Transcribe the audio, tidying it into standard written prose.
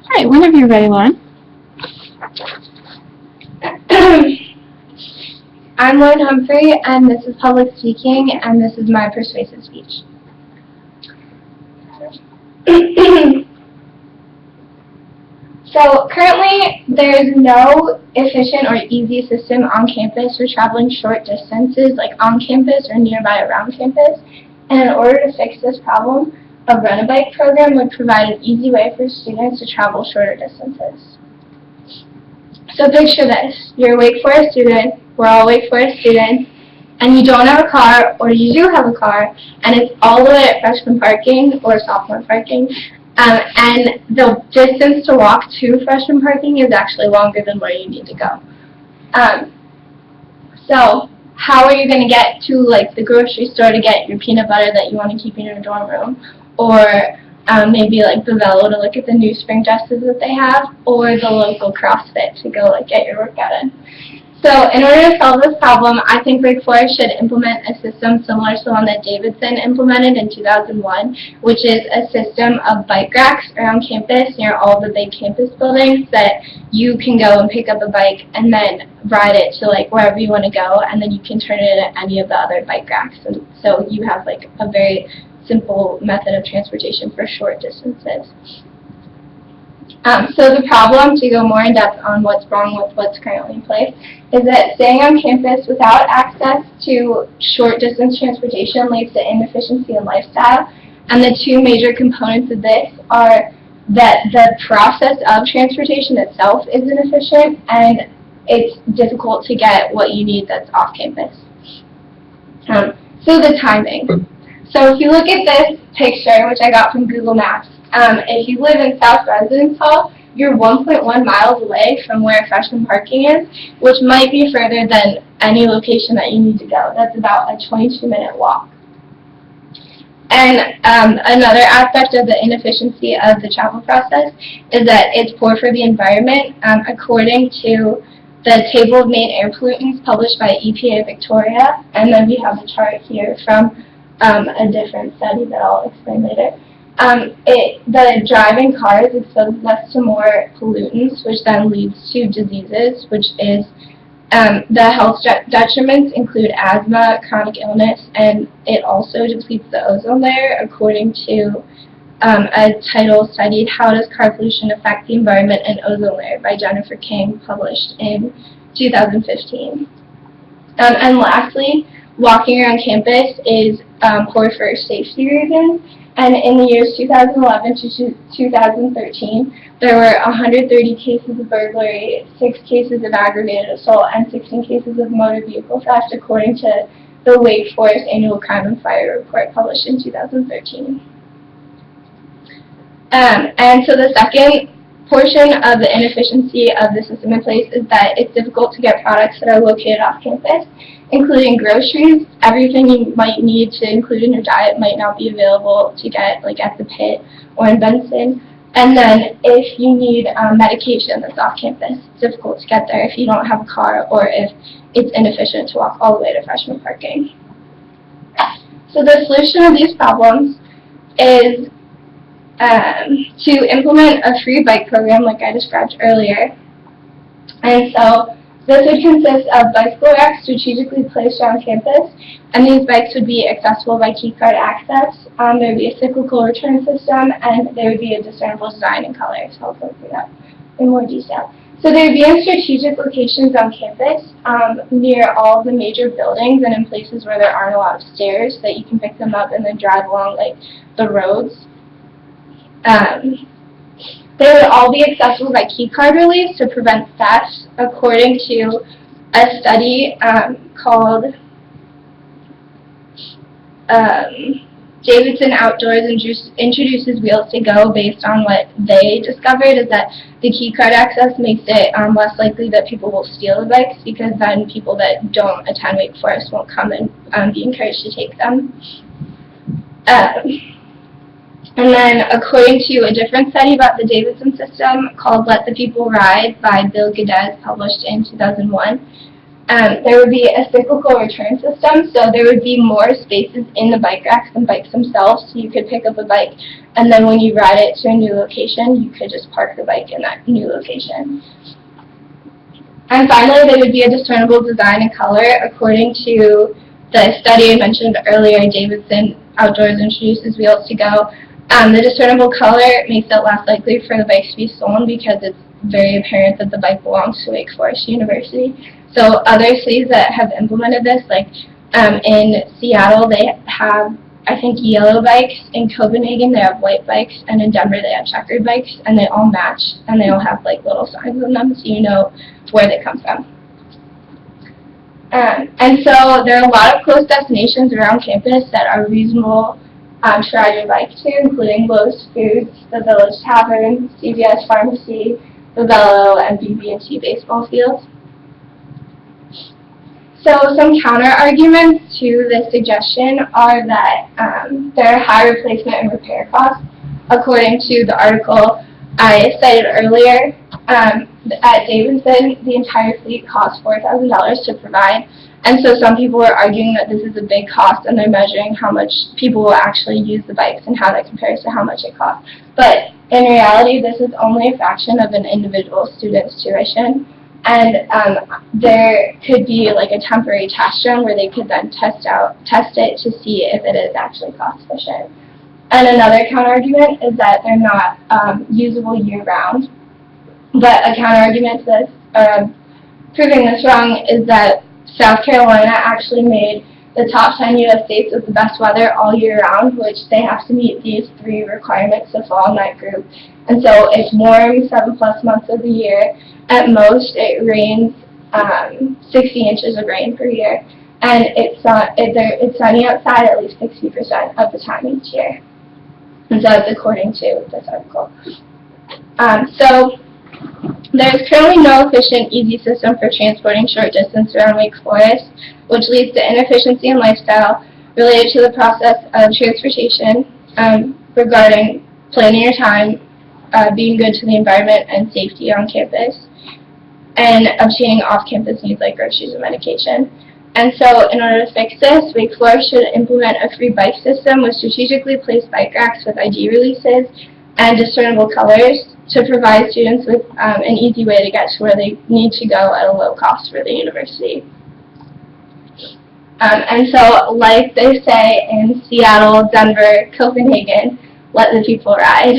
Alright, whenever you're ready, Lauren. I'm Lauren Humphrey, and this is public speaking, and this is my persuasive speech. So currently, there is no efficient or easy system on campus for traveling short distances, like on campus or nearby around campus. And in order to fix this problem, a Run-a-Bike program would provide an easy way for students to travel shorter distances. So picture this. You're a Wake Forest student, we're all Wake Forest students, and you don't have a car, or you do have a car, and it's all the way at freshman parking or sophomore parking, and the distance to walk to freshman parking is actually longer than where you need to go. So how are you going to get to like the grocery store to get your peanut butter that you want to keep in your dorm room, or maybe like the Velo to look at the new spring dresses that they have, or the local CrossFit to go like get your workout in? So in order to solve this problem, I think Wake Forest should implement a system similar to the one that Davidson implemented in 2001, which is a system of bike racks around campus near all the big campus buildings that you can go and pick up a bike and then ride it to like wherever you want to go, and then you can turn it into any of the other bike racks. And so you have like a very simple method of transportation for short distances. So the problem, to go more in depth on what's wrong with what's currently in place, is that staying on campus without access to short distance transportation leads to inefficiency in lifestyle. And the two major components of this are that the process of transportation itself is inefficient, and it's difficult to get what you need that's off campus. So the timing. So if you look at this picture, which I got from Google Maps, if you live in South Residence Hall, you're 1.1 miles away from where freshman parking is, which might be further than any location that you need to go. That's about a 22-minute walk. And another aspect of the inefficiency of the travel process is that it's poor for the environment. According to the table of main air pollutants published by EPA Victoria, and then we have a chart here from a different study that I'll explain later. The driving cars exposes us to more pollutants, which then leads to diseases, which is the health detriments include asthma, chronic illness, and it also depletes the ozone layer, according to a title studied How Does Car Pollution Affect the Environment and Ozone Layer by Jennifer King, published in 2015. And lastly, walking around campus is poor for safety reasons. And in the years 2011 to 2013, there were 130 cases of burglary, 6 cases of aggravated assault, and 16 cases of motor vehicle theft, according to the Wake Forest Annual Crime and Fire Report published in 2013. And so the second portion of the inefficiency of the system in place is that it's difficult to get products that are located off campus, including groceries. Everything you might need to include in your diet might not be available to get like at the pit or in Benson. And then if you need medication that's off campus, it's difficult to get there if you don't have a car or if it's inefficient to walk all the way to freshman parking. So the solution of these problems is to implement a free bike program like I described earlier. And so this would consist of bicycle racks strategically placed around campus, and these bikes would be accessible by keycard access. There would be a cyclical return system, and there would be a discernible design and color. So I'll go through that in more detail. So they would be in strategic locations on campus, near all of the major buildings and in places where there aren't a lot of stairs that you can pick them up and then drive along like the roads. They would all be accessible by keycard release to prevent theft, according to a study called Davidson Outdoors Introduces Wheels to Go, based on what they discovered is that the keycard access makes it less likely that people will steal the bikes, because then people that don't attend Wake Forest won't come and be encouraged to take them. And then, according to a different study about the Davidson system called Let the People Ride by Bill Geddes, published in 2001, There would be a cyclical return system, so there would be more spaces in the bike racks than bikes themselves, so you could pick up a bike, and then when you ride it to a new location, you could just park the bike in that new location. And finally, there would be a discernible design and color according to the study I mentioned earlier. Davidson Outdoors introduces Wheels to Go. The discernible color makes it less likely for the bikes to be stolen because it's very apparent that the bike belongs to Wake Forest University. So other cities that have implemented this, like in Seattle, they have, I think, yellow bikes. In Copenhagen, they have white bikes, and in Denver, they have checkered bikes, and they all match, and they all have like little signs on them, so you know where they come from. And so there are a lot of close destinations around campus that are reasonable to ride your bike to, including Lowe's Foods, the Village Tavern, CVS Pharmacy, the Bello, and BB&T baseball fields. So some counter-arguments to this suggestion are that there are high replacement and repair costs. According to the article I cited earlier, at Davidson, the entire fleet costs $4,000 to provide. And so some people are arguing that this is a big cost, and they're measuring how much people will actually use the bikes and how that compares to how much it costs. But in reality, this is only a fraction of an individual student's tuition. And there could be like a temporary test run where they could then test it to see if it is actually cost efficient. And another counter-argument is that they're not usable year-round. But a counter-argument to this, proving this wrong, is that South Carolina actually made the top 10 U.S. states with the best weather all year round, which they have to meet these 3 requirements to fall in that group. And so it's warm 7+ months of the year. At most, it rains 60 inches of rain per year, and it's sunny outside at least 60% of the time each year. And so that's according to this article. So there's currently no efficient, easy system for transporting short distance around Wake Forest, which leads to inefficiency in lifestyle related to the process of transportation regarding planning your time, being good to the environment and safety on campus, and obtaining off-campus needs like groceries and medication. And so in order to fix this, Wake Forest should implement a free bike system with strategically placed bike racks with ID releases and discernible colors to provide students with an easy way to get to where they need to go at a low cost for the university. And so, like they say in Seattle, Denver, Copenhagen, let the people ride.